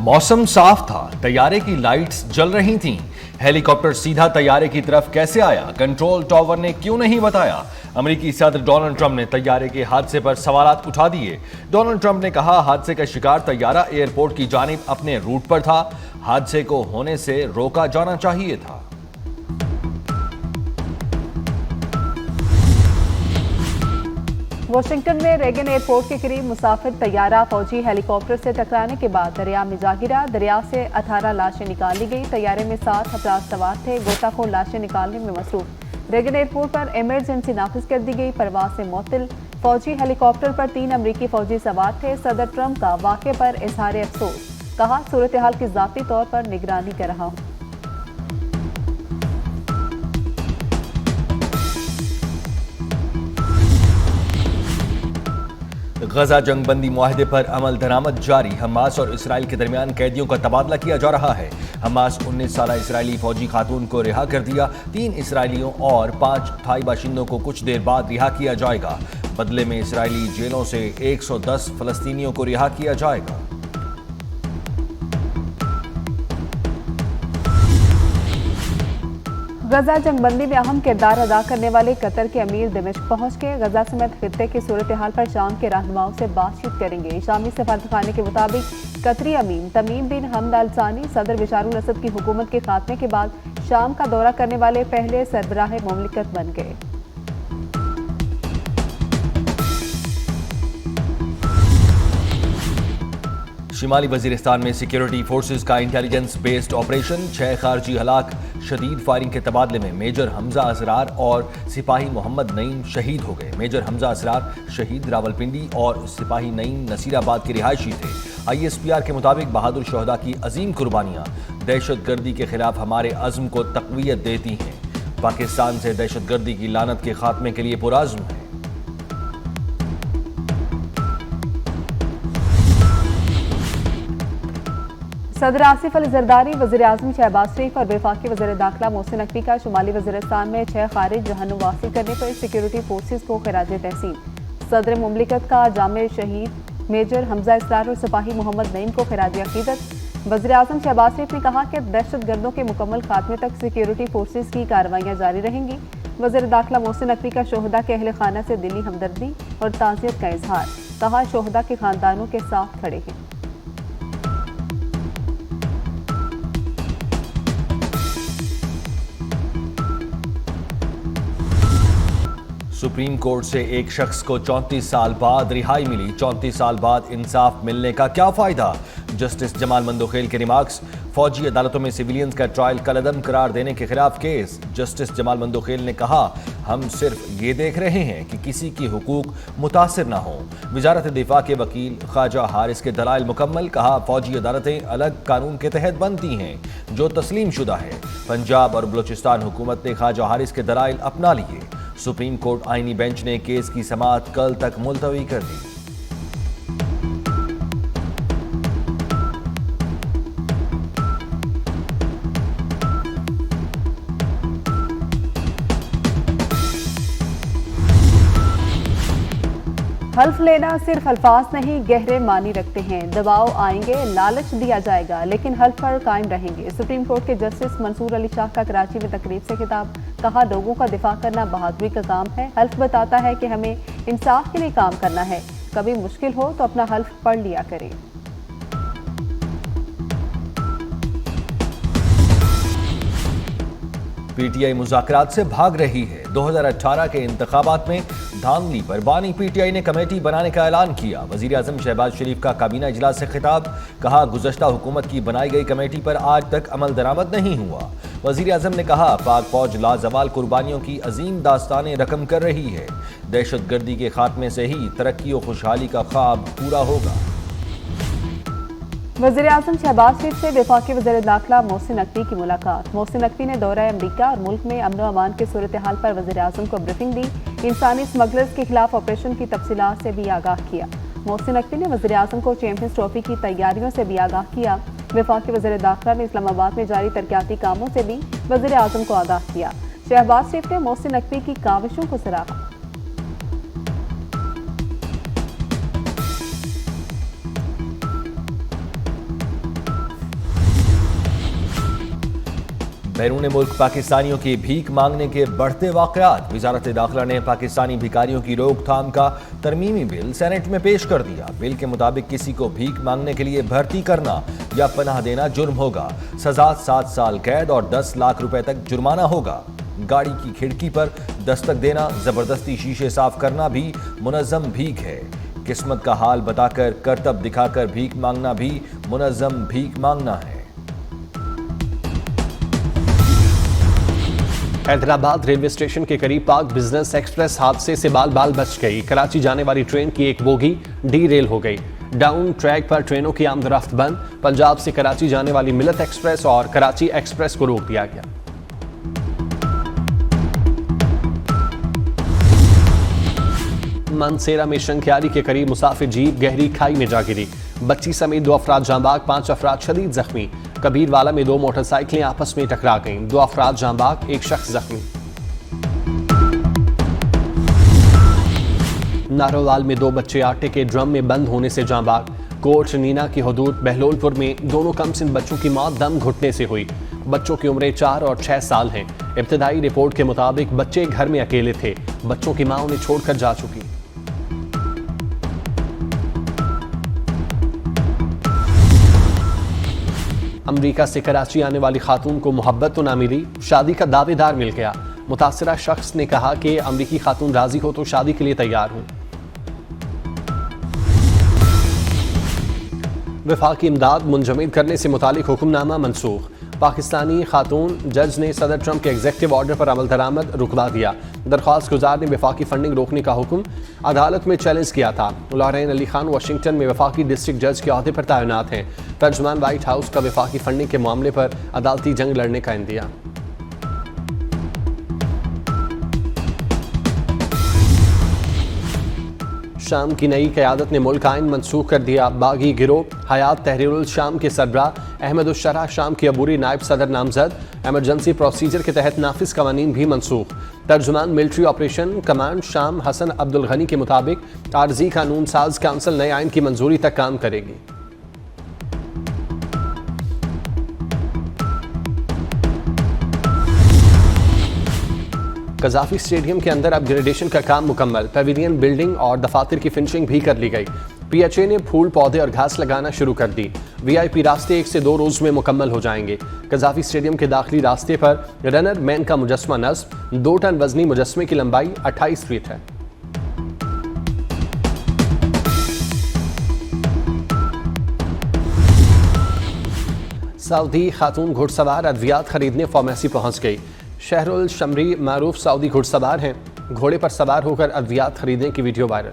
मौसम साफ था, तैयारे की लाइट्स जल रही थीं। हेलीकॉप्टर सीधा तैयारे की तरफ कैसे आया? कंट्रोल टावर ने क्यों नहीं बताया? अमेरिकी सदर डोनाल्ड ट्रंप ने तैयारे के हादसे पर सवालात उठा दिए। डोनाल्ड ट्रंप ने कहा, हादसे का शिकार तैयारा एयरपोर्ट की जानिब अपने रूट पर था। हादसे को होने से रोका जाना चाहिए था। वाशिंगटन में रेगन एयरपोर्ट के करीब मुसाफिर तैयारा फौजी हेलीकॉप्टर से टकराने के बाद दरिया में जा गिरा। दरिया से 18 लाशें निकाल ली गई। तैयारे में 7 अफराद सवार थे। गोताखोर लाशें निकालने में मसरूफ। रेगन एयरपोर्ट पर इमरजेंसी नाफिज कर दी गई। परवाज से मुअत्तल। फौजी हेलीकॉप्टर पर 3 अमरीकी फौजी सवार थे। सदर ट्रंप का वाक़े पर इजहार अफसोस। कहा, सूरत हाल की ज़ाती तौर पर निगरानी कर रहा हूँ। गजा जंगबंदी मुआहदे पर अमल दरामद जारी। हमास और इसराइल के दरमियान कैदियों का तबादला किया जा रहा है। हमास 19 साला इसराइली फौजी खातून को रिहा कर दिया। 3 इसराइलियों और 5 थाई बाशिंदों को कुछ देर बाद रिहा किया जाएगा। बदले में इसराइली जेलों से 110 फलस्तीनियों को रिहा किया जाएगा। गजा जंगबंदी में अहम किरदार अदा करने वाले कतर के अमीर दिमश्क पहुंच के गजा समेत खित्ते की सूरत हाल पर शाम के रहनुमाओं से बातचीत करेंगे। शामी सफारतखाने के मुताबिक कतरी अमीर तमीम बिन हमद अल सानी सदर बशार अल असद की हुकूमत के खात्मे के बाद शाम का दौरा करने वाले पहले सरबराह मुमलिकत बन गए। शिमाली वजीरिस्तान में सिक्योरिटी फोर्सेस का इंटेलिजेंस बेस्ड ऑपरेशन। 6 खारजी हलाक। शदीद फायरिंग के तबादले में मेजर हमजा असरार और सिपाही मोहम्मद नईम शहीद हो गए। मेजर हमजा असरार शहीद रावलपिंडी और सिपाही नईम नसीराबाद के रिहायशी थे। ISPR के मुताबिक बहादुर शहदा की अजीम कुर्बानियां दहशत गर्दी के खिलाफ हमारे अज़्म को तक़वियत देती हैं। पाकिस्तान से दहशत गर्दी की लानत के खात्मे के लिए पुरअज़्म है। सदर आसिफ अली जरदारी, वज़ीर आज़म शहबाज शरीफ और वफाकी वज़ीर दाखिला मोहसिन नकवी का शुमाली वज़ीरिस्तान में 6 खारिज जहन्नुम वासी करने पर सिक्योरिटी फोर्सेस को खिराज तहसीन। सदर मुमलिकत का जामे शहीद मेजर हमजा असरार और सिपाही मोहम्मद नईम को खिराज अकीदत। वज़ीर आज़म शहबाज शरीफ ने कहा कि दहशत गर्दों के मुकम्मल खात्मे तक सिक्योरिटी फोर्सेस की कार्रवाइयाँ जारी रहेंगी। वज़ीर दाखिला मोहसिन नकवी का शोहदा के अहल खाना से दिली हमदर्दी और ताज़ियत का इजहार। कहा, शोहदा के खानदानों के साथ खड़े हैं। सुप्रीम कोर्ट से एक शख्स को 34 साल बाद रिहाई मिली। 34 साल बाद इंसाफ मिलने का क्या फायदा? जस्टिस जमाल मंदोखेल के रिमार्क्स। फौजी अदालतों में सिविलियंस का ट्रायल कलअदम करार देने के खिलाफ केस। जस्टिस जमाल मंदोखेल ने कहा, हम सिर्फ ये देख रहे हैं कि किसी की हुकूक मुतासिर ना हो। वजारत दिफा के वकील ख्वाजा हारिस के दलाइल मुकम्मल। कहा, फौजी अदालतें अलग कानून के तहत बनती हैं जो तस्लीम शुदा है। पंजाब और बलूचिस्तान हुकूमत ने ख्वाजा हारिस के दलाइल अपना लिए। सुप्रीम कोर्ट आईनी बेंच ने केस की समाअत कल तक मुलतवी कर दी। हल्फ लेना सिर्फ अल्फाज नहीं, गहरे मानी रखते हैं। दबाव आएंगे, लालच दिया जाएगा, लेकिन हल्फ पर कायम रहेंगे। सुप्रीम कोर्ट के जस्टिस मंसूर अली शाह का कराची में तकरीब से खिताब। कहा, लोगों का दिफा करना बहादुरी का काम है। हल्फ बताता है कि हमें इंसाफ के लिए काम करना है। कभी मुश्किल हो तो अपना हल्फ पढ़ लिया करें। PTI मुज़ाकरात से भाग रही है। 2018 के इंतखाबात में धांधली पर बानी PTI ने कमेटी बनाने का ऐलान किया। वज़ीर आज़म शहबाज शरीफ का काबीना इजलास से खिताब। कहा, गुज़श्ता हुकूमत की बनाई गई कमेटी पर आज तक अमल दरामद नहीं हुआ। वज़ीर आज़म ने कहा, पाक फौज लाजवाल कुर्बानियों की अजीम दास्तानें रकम कर रही है। दहशत गर्दी के खात्मे से ही तरक्की और खुशहाली का ख्वाब पूरा होगा। वज़ीर आज़म शहबाज शरीफ से वफाकी वज़ीर दाखिला मोहसिन नकवी की मुलाकात। मोहसिन नकवी ने दौरा अमरीका और मुल्क में अमन व अमान के सूरत हाल पर वज़ीर आज़म को ब्रीफिंग दी। इंसानी स्मगलर्स के खिलाफ ऑपरेशन की तफसीलात से भी आगाह किया। मोहसिन नकवी ने वज़ीर आज़म को चैंपियंस ट्रॉफी की तैयारियों से भी आगाह किया। वफाकी वज़ीर दाखिला ने इस्लामाबाद में जारी तरक्याती कामों से भी वज़ीर आज़म को आगाह किया। शहबाज शरीफ ने मोहसिन नकवी की काविशों को सराहा। बैरून मुल्क पाकिस्तानियों की भीख मांगने के बढ़ते वाकयात। वजारत दाखिला ने पाकिस्तानी भिखारियों की रोकथाम का तरमीमी बिल सेनेट में पेश कर दिया। बिल के मुताबिक किसी को भीख मांगने के लिए भर्ती करना या पनाह देना जुर्म होगा। सजा 7 साल कैद और 10 लाख रुपए तक जुर्माना होगा। गाड़ी की खिड़की पर दस्तक देना, जबरदस्ती शीशे साफ करना भी मुनज़्ज़म भीख है। किस्मत का हाल बताकर, करतब दिखाकर भीख मांगना भी मुनज़्ज़म भीख मांगना है। हैदराबाद रेलवे स्टेशन के करीब पाक बिजनेस एक्सप्रेस हादसे से बाल बाल बच गई। कराची जाने वाली ट्रेन की एक बोगी डी रेल हो गई। डाउन ट्रैक पर ट्रेनों की आमदरफ्त बंद। पंजाब से कराची जाने वाली मिलत एक्सप्रेस और कराची एक्सप्रेस को रोक दिया गया। मानसेरा में शंखियारी के करीब मुसाफिर जीप गहरी खाई में जा गिरी। बच्ची समेत 2 अफराद जांबाग, 5 अफराद शदीद जख्मी। कबीरवाला में 2 मोटरसाइकिलें आपस में टकरा गईं। 2 अफराद जांबाग, 1 शख्स जख्मी। नारोवाल में 2 बच्चे आटे के ड्रम में बंद होने से जांबाग। कोट नीना की हदूद बहलोलपुर में दोनों कमसिन बच्चों की मौत दम घुटने से हुई। बच्चों की उम्रें 4 और 6 साल हैं। इब्तदाई रिपोर्ट के मुताबिक बच्चे घर में अकेले थे। बच्चों की मां उन्हें छोड़कर जा चुकी। अमेरिका से कराची आने वाली खातून को मोहब्बत तो ना मिली, शादी का दावेदार मिल गया। मुतासिरा शख्स ने कहा कि अमेरिकी खातून राजी हो तो शादी के लिए तैयार हूं। वफाकी इमदाद मुंजमद करने से मुतालिक हुक्मनामा मनसूख। पाकिस्तानी खातून जज ने सदर ट्रंप के एग्जेक्टिव ऑर्डर पर अमल दरामद रुकवा दिया। दरख्वास्त गुजार ने वफाकी फंडिंग रोकने का हुक्म अदालत में चैलेंज किया था। लॉरेन अली खान वाशिंगटन में वफाकी डिस्ट्रिक्ट जज के अहदे पर तैनात हैं। तर्जुमान व्हाइट हाउस का वफाकी फंडिंग के मामले पर अदालती जंग लड़ने का इंदिया। शाम की नई क़यादत ने मुल्क आइन मनसूख कर दिया। बागी गिरोह हयात तहरीरुल शाम के सरबराह अहमद उश-शरह शाम की अबूरी नायब सदर नामजद। एमरजेंसी प्रोसीजर के तहत नाफिज कवानीन भी मनसूख। तर्जुमान मिलिट्री ऑपरेशन कमांड शाम हसन अब्दुल गनी के मुताबिक आर्जी कानून साज काउंसिल नए आइन की मंजूरी तक काम करेगी। कजाफी स्टेडियम के अंदर अपग्रेडेशन का काम मुकम्मल। पेविलियन बिल्डिंग और दफातर की फिनिशिंग भी कर ली गई। पीएचए ने फूल, पौधे और घास लगाना शुरू कर दी। वीआईपी रास्ते 1 से 2 रोज में मुकम्मल हो जाएंगे। कजाफी स्टेडियम के दाखिली रास्ते पर रनर मैन का मुजस्मा नस्ब। 2 टन वजनी मुजस्मे की लंबाई 28 फीट है। सऊदी खातून घुड़सवार अद्वियात खरीदने फार्मेसी पहुंच गई। शहरुल शमरी मारूफ सऊदी घुड़सवार हैं। घोड़े पर सवार होकर अद्वियात खरीदने की वीडियो वायरल।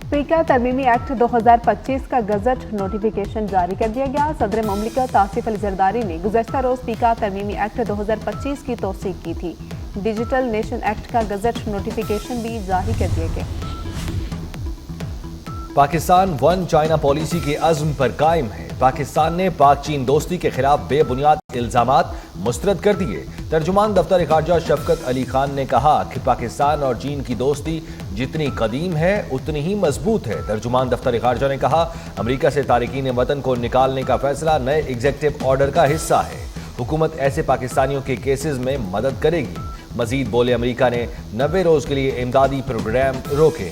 स्पीकर तरमीमी एक्ट 2025 का गजट नोटिफिकेशन जारी कर दिया गया। सदर मुमलिकत आसिफ अली जरदारी ने गुज़श्ता रोज स्पीकर तरमीमी एक्ट 2025 की तौसीक की थी। डिजिटल नेशन एक्ट का गजट नोटिफिकेशन भी जारी कर दिया गया। पाकिस्तान वन चाइना पॉलिसी के अज़्म पर कायम है। पाकिस्तान ने पाक चीन दोस्ती के खिलाफ बेबुनियाद इल्जामात मुस्तरद कर दिए। तर्जुमान दफ्तर खारजा शफकत अली खान ने कहा कि पाकिस्तान और चीन की दोस्ती जितनी कदीम है उतनी ही मजबूत है। तर्जुमान दफ्तर खारजा ने कहा, अमेरिका से तारिकीन वतन को निकालने का फैसला नए एग्जेक्टिव ऑर्डर का हिस्सा है। हुकूमत ऐसे पाकिस्तानियों के केसेस में मदद करेगी। मजीद बोले, अमेरिका ने 90 रोज के लिए इमदादी प्रोग्राम रोके।